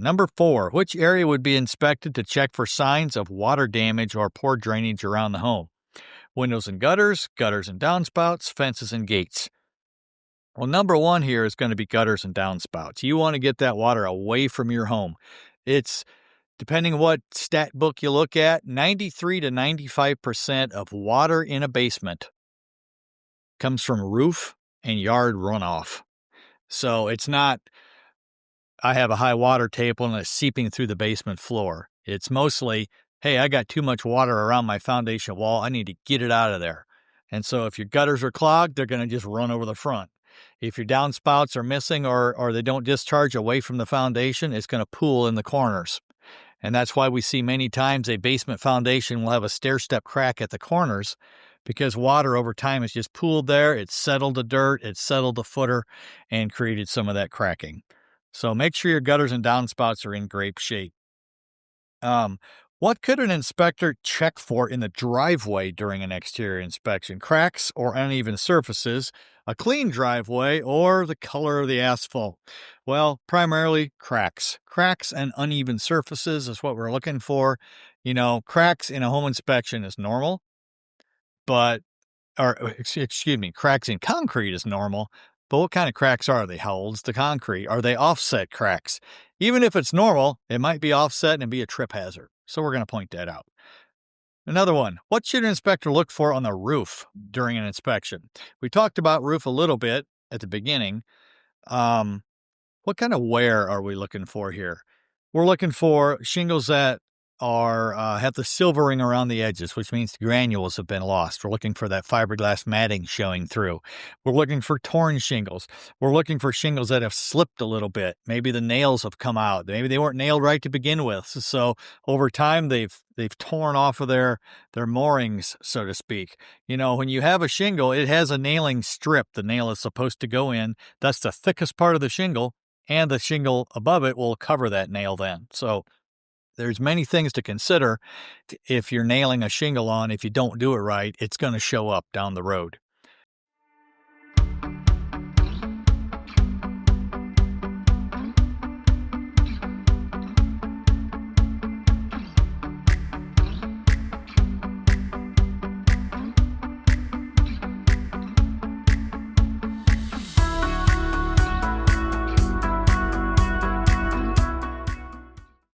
Number 4, which area would be inspected to check for signs of water damage or poor drainage around the home? Windows and gutters, gutters and downspouts, fences and gates. Well, number 1 here is going to be gutters and downspouts. You want to get that water away from your home. It's, depending on what stat book you look at, 93 to 95% of water in a basement comes from roof and yard runoff. So it's not, I have a high water table and it's seeping through the basement floor. It's mostly, hey, I got too much water around my foundation wall. I need to get it out of there. And so if your gutters are clogged, they're going to just run over the front. If your downspouts are missing or they don't discharge away from the foundation, it's going to pool in the corners. And that's why we see many times a basement foundation will have a stair-step crack at the corners, because water over time has just pooled there. It's settled the dirt, it's settled the footer, and created some of that cracking. So make sure your gutters and downspouts are in great shape. What could an inspector check for in the driveway during an exterior inspection? Cracks or uneven surfaces, a clean driveway, or the color of the asphalt? Well, primarily cracks. Cracks and uneven surfaces is what we're looking for. You know, cracks in a home inspection is normal, cracks in concrete is normal. But what kind of cracks are they? How old's the concrete? Are they offset cracks? Even if it's normal, it might be offset and be a trip hazard. So we're going to point that out. Another one, what should an inspector look for on the roof during an inspection? We talked about roof a little bit at the beginning. What kind of wear are we looking for here? We're looking for shingles that have the silvering around the edges, which means the granules have been lost. We're looking for that fiberglass matting showing through. We're looking for torn shingles. We're looking for shingles that have slipped a little bit. Maybe the nails have come out. Maybe they weren't nailed right to begin with. So over time, they've torn off of their moorings, so to speak. You know, when you have a shingle, it has a nailing strip the nail is supposed to go in. That's the thickest part of the shingle, and the shingle above it will cover that nail then. So there's many things to consider if you're nailing a shingle on. If you don't do it right, it's going to show up down the road.